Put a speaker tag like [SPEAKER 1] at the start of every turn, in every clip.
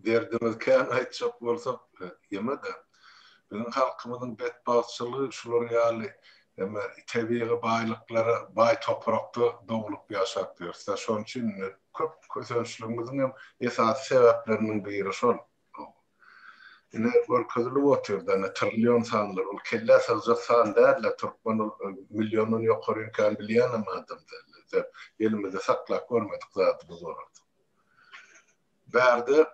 [SPEAKER 1] derdimizken aýtjak bolsak ýemede bizim halkymyzyň betbaççylygy şular ýaly ama tabiiy baýlyklara baý toprakda dogulup ýaşap ýörse şoň üçin köp kösünçligimiziň hem esas sebeplerinden biri şol. Ine görkezli otyrda trillion sanlar ol kelle saljak san däl Türkmen milyonun ýokary imkan bilýän adam däl. Elimizde saklap görmedik zat bu zorady. Bärde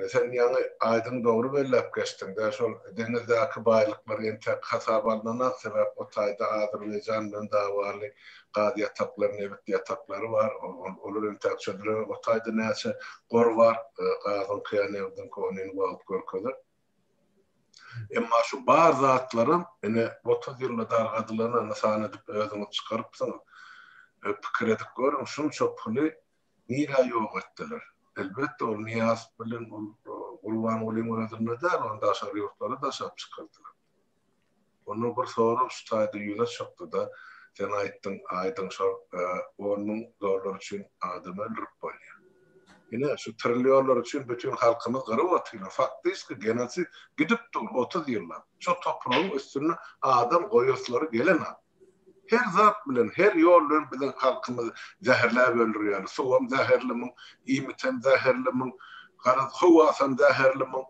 [SPEAKER 1] sen ýany aýdyň dogry bellep geçdiň da şol denizdäki baýlyklar ente hasabalana sebäp o taýda Azerbaýjanyň dawaly gaz ýataklary, nebit ýataklary bar. Olar ente çödre o taýda näçe gor bar, gazyň kynanyňdan konuny walyp görkezler. Emma şu bar zatlarym ene 30 ýylda dargadylaryna sany edip özüňi çykarypsyň. Pikir edip görün şunça puly nira ýok etdiler. Elbette ol niyaz bilen Gurban Ulyň özünde däl onda aşar ýurtlary da şap çykardylar. Onu bir sorup şu taýda ýüze çykdy da sen aýdyň şol onun dollar üçin adam öldürip bolýar. Ine şu trilyonlar üçin bütün halkymyz garyp otyr. Faktyski genesi gidip dur 30 ýyllar. Şu topragyň üstüne adam goýuslary gelen. Her zat bilen, her ýol bilen biziň halkymyzy zäherläp öldürýär. Sowam zäherlimi, iýmitem zäherlimi, garaz howasam zäherlimi.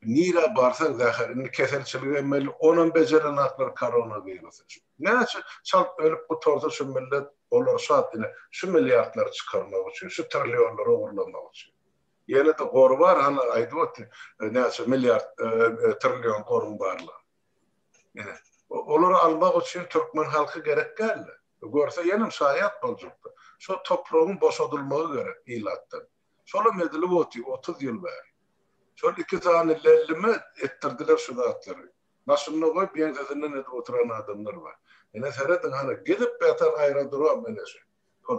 [SPEAKER 1] Nira barsaň zäherini keselçiligi emeli onuň bejeren atlar koronavirus. Näçe çalp ölüp bu torda şu millet olar şatdyna şu milliardlar çykarmak üçin, şu trilyonlary ogurlamak üçin. Ýene de gor bar, ana aýdyp näçe milliard trilyon gorun barlar. Ene olar almak üçin Türkmen halky gerek geldi. Görse ýenem şaýat boljakdy. Şu topragyň boşadylmagy gerek ilatdan. Şola medilip oty 30 ýyl bar. Şol iki tane lellimi ettirdiler şu zatlary. Başyna goýup ýeňsesinden edip oturan adamlar var. Ene seredin hani gidip beter aýradyram mene şu.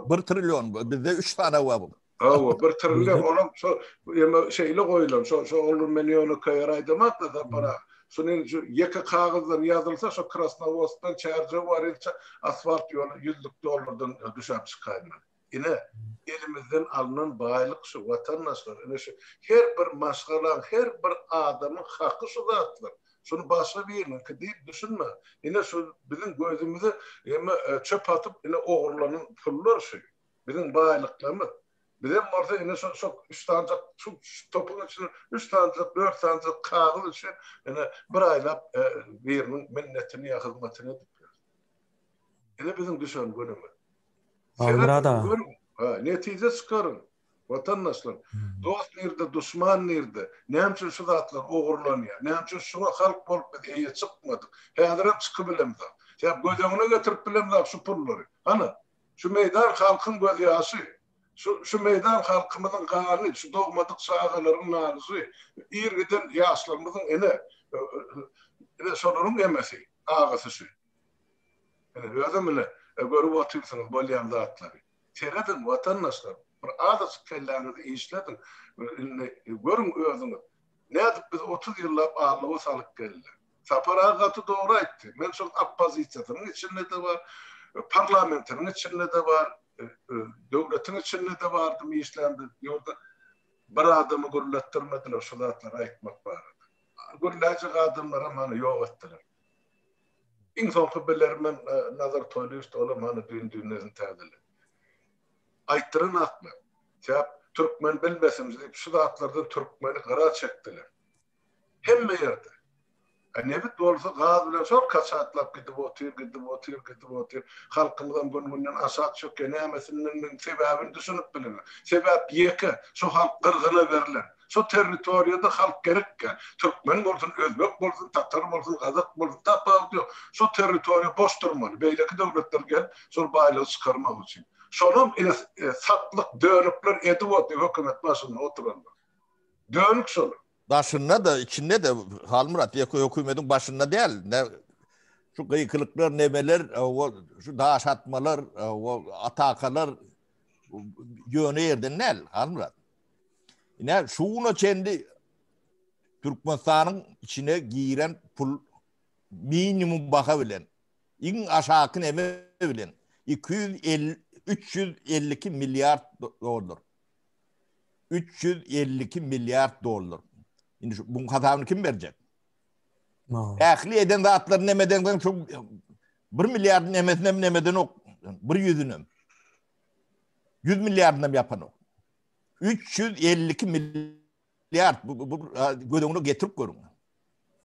[SPEAKER 2] 1 trilyon bizde 3 tane var bu.
[SPEAKER 1] Awa 1 trilyon olam şu şeýle goýulan şu olur milyonu kaýraýdymak da para. Şunun şu ýeke kagazdan ýazylsa şu Krasnovodskdan çärje barylça asfalt ýolu $100 düşäp çykarlar. Ine elimizden alınan baýlyk şu watandaşlar, ine şu her bir maşgalan, her bir adamyň haqqy şu zatlar. Şunu başa bilen ki diýip düşünme. Ine şu bizim gözümüze çöp atıp ine ogurlanan pullar şu. Bizim baýlyklarymyz. Bizim orada ine şu 3 tancak şu topun içine 3 tancak 4 tancak kagız için ine bir aylap birinin minnetini ya hyzmatini edip. Ine bizim düşen günümüz.
[SPEAKER 3] Alrada.
[SPEAKER 1] Netije çıkarın. Vatandaşlar. Dost nerede, düşman nerede? Näçe şu zatlar ogurlanýar? Näçe şuna halk bolup eýe çykmadyk? Häzirem çykyp bilemdi. Şäp gözeňine getirip bilemdi şu pullary. Ana şu meýdan halkyň göz ýaşy. Şu meýdan halkymyzyň gany, şu dogmadyk şahalaryň nazy. Ýergiden ýaşlarymyzyň ene şolaryň emesi, agasy şu. Ene özümle görüp otursanız bolýan zatlary. Seredin vatandaşlar, bir adas kelläňizi işledin. Görün özüňiz. Nädip biz 30 ýyllap ağlawa salyp geldi. Saparagatı dogry aýtdy. Men şol oppozisiýanyň içinde de var, parlamentiň içinde de var, döwletiň içinde de bardym işlendi. Ýolda bir adamy gürletdirmediler, şu zatlar aýtmak bar. Gürläjek adamlara many ýok etdiler. İnsan bilermen nazar toýlyşdy, olam many düýnüňizin täzeli. Aýtdyran atma. Şäp türkmen bilmesim diýip şu zatlardan türkmeni gara çekdiler. Hemme ýerde. Nebit bolsa gaz bilen şol kaçatlap gidip otyr. Halkymyzdan gününden aşağı çökýän nämesinden sebäbini düşünüp bilen. Sebäp ýeke şu halk gyrgyna berilen. Şu territoriýada halk gerekkä. Türkmen bolsun, özbek bolsun, tatar bolsun, gazak bolsun, tapawdy ýok. Şu territoriýa boş durmaly. Beýleki döwletler gel, şol baýlygy çykarmak üçin. Şonum ine satlyk dönükler edip otyr hökümet başynda oturanlar. Dönük şol.
[SPEAKER 2] Başında da içinde de Halmurat hükümetin başında değil. Ne şu gıykılıklar, nemeler, şu daş atmalar, atakalar yönü yerden ne Halmurat? Yine şunu kendi Türkmenistan'ın içine giren pul minimum bakabilen, in aşağıkın emebilen 352 milyar dolar. 352 milyar dolar. Şimdi bunun hesabını kim verecek?
[SPEAKER 3] No.
[SPEAKER 2] Ähli eden zatların nemeden çok 1 milyar nemeden ok. 100'ünüm. 100 milyarından yapan o. 352 milyar bu gödüğünü getirip görün.